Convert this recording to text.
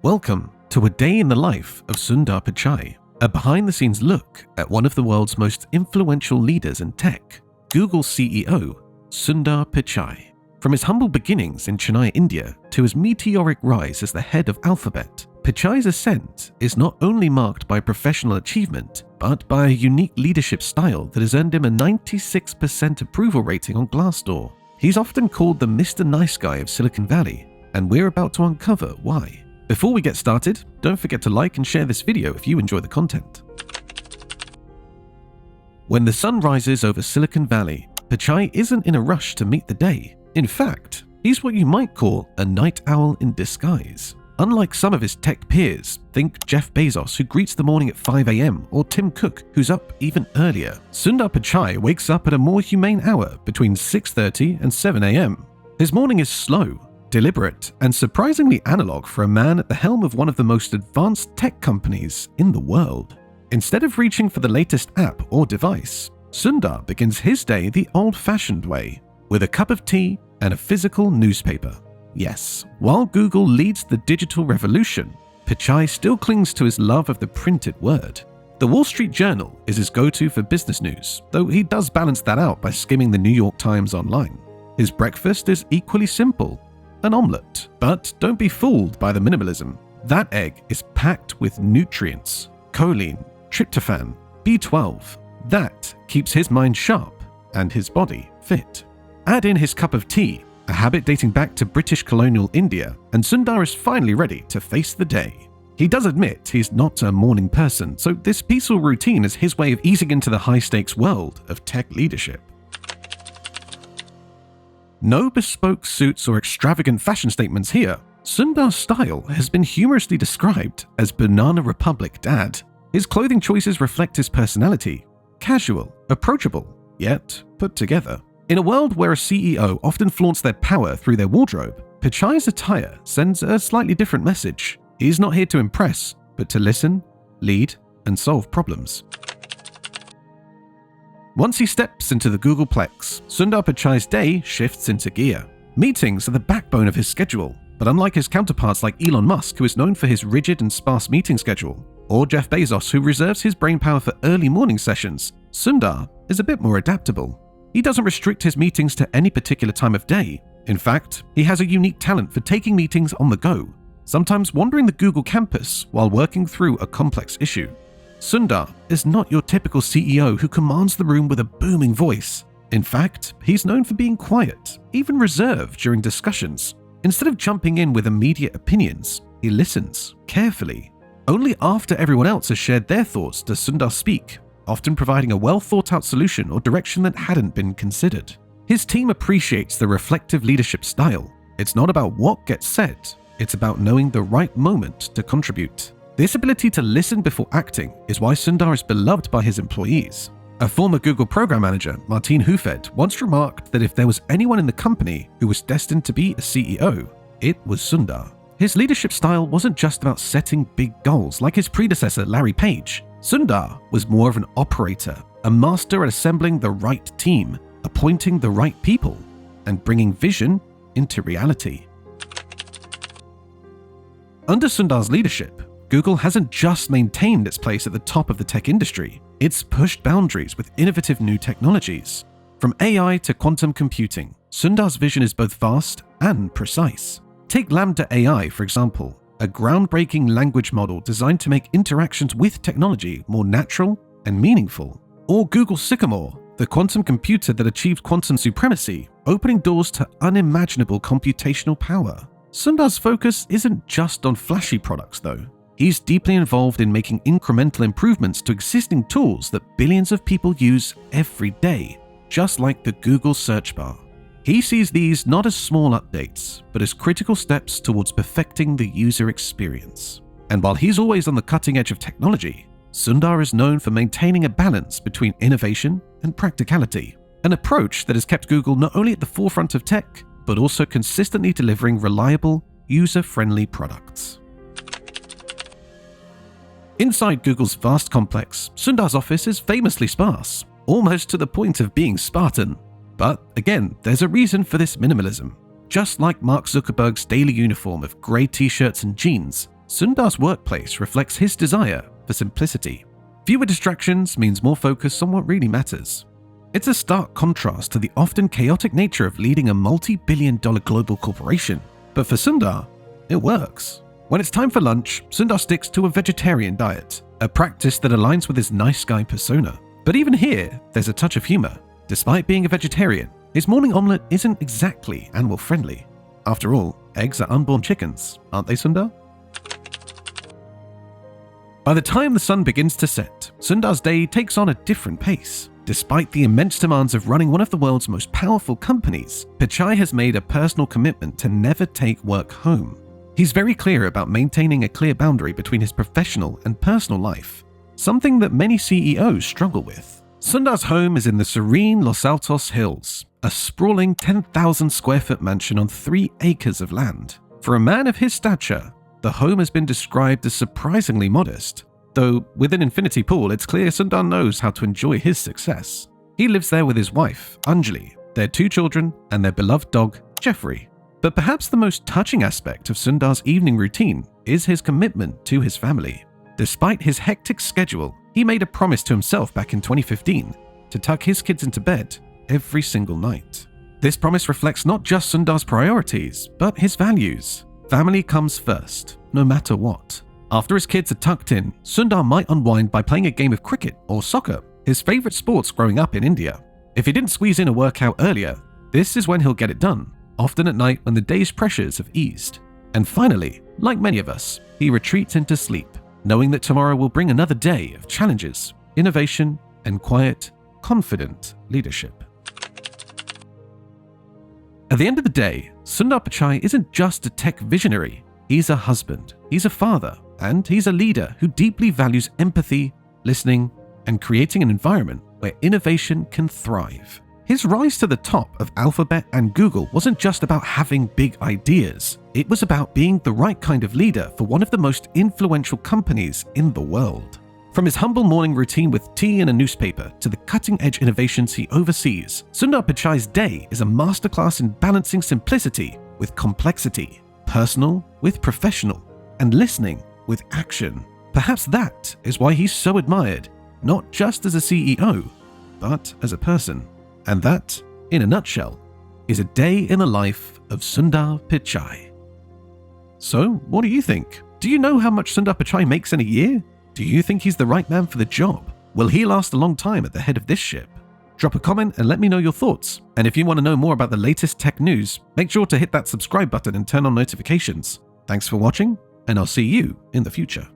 Welcome to a day in the life of Sundar Pichai, a behind-the-scenes look at one of the world's most influential leaders in tech, Google CEO Sundar Pichai. From his humble beginnings in Chennai, India, to his meteoric rise as the head of Alphabet, Pichai's ascent is not only marked by professional achievement, but by a unique leadership style that has earned him a 96% approval rating on Glassdoor. He's often called the Mr. Nice Guy of Silicon Valley, and we're about to uncover why. Before we get started, don't forget to like and share this video if you enjoy the content. When the sun rises over Silicon Valley, Pichai isn't in a rush to meet the day. In fact, he's what you might call a night owl in disguise. Unlike some of his tech peers, think Jeff Bezos, who greets the morning at 5 a.m, or Tim Cook, who's up even earlier, Sundar Pichai wakes up at a more humane hour between 6:30 and 7 a.m. His morning is slow, deliberate, and surprisingly analog for a man at the helm of one of the most advanced tech companies in the world. Instead of reaching for the latest app or device, Sundar begins his day the old-fashioned way, with a cup of tea and a physical newspaper. Yes, while Google leads the digital revolution, Pichai still clings to his love of the printed word. The Wall Street Journal is his go-to for business news, though he does balance that out by skimming the New York Times online. His breakfast is equally simple: an omelette. But don't be fooled by the minimalism. That egg is packed with nutrients, choline, tryptophan, B12. That keeps his mind sharp and his body fit. Add in his cup of tea, a habit dating back to British colonial India, and Sundar is finally ready to face the day. He does admit he's not a morning person, so this peaceful routine is his way of easing into the high-stakes world of tech leadership. No bespoke suits or extravagant fashion statements here. Sundar's style has been humorously described as Banana Republic Dad. His clothing choices reflect his personality: casual, approachable, yet put together. In a world where a CEO often flaunts their power through their wardrobe, Pichai's attire sends a slightly different message. He's not here to impress, but to listen, lead, and solve problems. Once he steps into the Googleplex, Sundar Pichai's day shifts into gear. Meetings are the backbone of his schedule, but unlike his counterparts like Elon Musk, who is known for his rigid and sparse meeting schedule, or Jeff Bezos, who reserves his brainpower for early morning sessions, Sundar is a bit more adaptable. He doesn't restrict his meetings to any particular time of day. In fact, he has a unique talent for taking meetings on the go, sometimes wandering the Google campus while working through a complex issue. Sundar is not your typical CEO who commands the room with a booming voice. In fact, he's known for being quiet, even reserved during discussions. Instead of jumping in with immediate opinions, he listens carefully. Only after everyone else has shared their thoughts does Sundar speak, often providing a well-thought-out solution or direction that hadn't been considered. His team appreciates the reflective leadership style. It's not about what gets said, it's about knowing the right moment to contribute. This ability to listen before acting is why Sundar is beloved by his employees. A former Google program manager, Martin Hufeld, once remarked that if there was anyone in the company who was destined to be a CEO, it was Sundar. His leadership style wasn't just about setting big goals like his predecessor Larry Page. Sundar was more of an operator, a master at assembling the right team, appointing the right people, and bringing vision into reality. Under Sundar's leadership, Google hasn't just maintained its place at the top of the tech industry, it's pushed boundaries with innovative new technologies. From AI to quantum computing, Sundar's vision is both vast and precise. Take Lambda AI, for example, a groundbreaking language model designed to make interactions with technology more natural and meaningful. Or Google Sycamore, the quantum computer that achieved quantum supremacy, opening doors to unimaginable computational power. Sundar's focus isn't just on flashy products, though. He's deeply involved in making incremental improvements to existing tools that billions of people use every day, just like the Google search bar. He sees these not as small updates, but as critical steps towards perfecting the user experience. And while he's always on the cutting edge of technology, Sundar is known for maintaining a balance between innovation and practicality, an approach that has kept Google not only at the forefront of tech, but also consistently delivering reliable, user-friendly products. Inside Google's vast complex, Sundar's office is famously sparse, almost to the point of being Spartan. But again, there's a reason for this minimalism. Just like Mark Zuckerberg's daily uniform of grey t-shirts and jeans, Sundar's workplace reflects his desire for simplicity. Fewer distractions means more focus on what really matters. It's a stark contrast to the often chaotic nature of leading a multi-billion-dollar global corporation. But for Sundar, it works. When it's time for lunch, Sundar sticks to a vegetarian diet, a practice that aligns with his nice guy persona. But even here, there's a touch of humor. Despite being a vegetarian, his morning omelette isn't exactly animal-friendly. After all, eggs are unborn chickens, aren't they, Sundar? By the time the sun begins to set, Sundar's day takes on a different pace. Despite the immense demands of running one of the world's most powerful companies, Pichai has made a personal commitment to never take work home. He's very clear about maintaining a clear boundary between his professional and personal life, something that many CEOs struggle with. Sundar's home is in the serene Los Altos Hills, a sprawling 10,000 square foot mansion on 3 acres of land. For a man of his stature, the home has been described as surprisingly modest, though with an infinity pool, it's clear Sundar knows how to enjoy his success. He lives there with his wife, Anjali, their 2 children, and their beloved dog, Jeffrey. But perhaps the most touching aspect of Sundar's evening routine is his commitment to his family. Despite his hectic schedule, he made a promise to himself back in 2015 to tuck his kids into bed every single night. This promise reflects not just Sundar's priorities, but his values. Family comes first, no matter what. After his kids are tucked in, Sundar might unwind by playing a game of cricket or soccer, his favorite sports growing up in India. If he didn't squeeze in a workout earlier, this is when he'll get it done, often at night when the day's pressures have eased. And finally, like many of us, he retreats into sleep, knowing that tomorrow will bring another day of challenges, innovation, and quiet, confident leadership. At the end of the day, Sundar Pichai isn't just a tech visionary. He's a husband, he's a father, and he's a leader who deeply values empathy, listening, and creating an environment where innovation can thrive. His rise to the top of Alphabet and Google wasn't just about having big ideas. It was about being the right kind of leader for one of the most influential companies in the world. From his humble morning routine with tea and a newspaper to the cutting-edge innovations he oversees, Sundar Pichai's day is a masterclass in balancing simplicity with complexity, personal with professional, and listening with action. Perhaps that is why he's so admired, not just as a CEO, but as a person. And that, in a nutshell, is a day in the life of Sundar Pichai. So, what do you think? Do you know how much Sundar Pichai makes in a year? Do you think he's the right man for the job? Will he last a long time at the head of this ship? Drop a comment and let me know your thoughts. And if you want to know more about the latest tech news, make sure to hit that subscribe button and turn on notifications. Thanks for watching, and I'll see you in the future.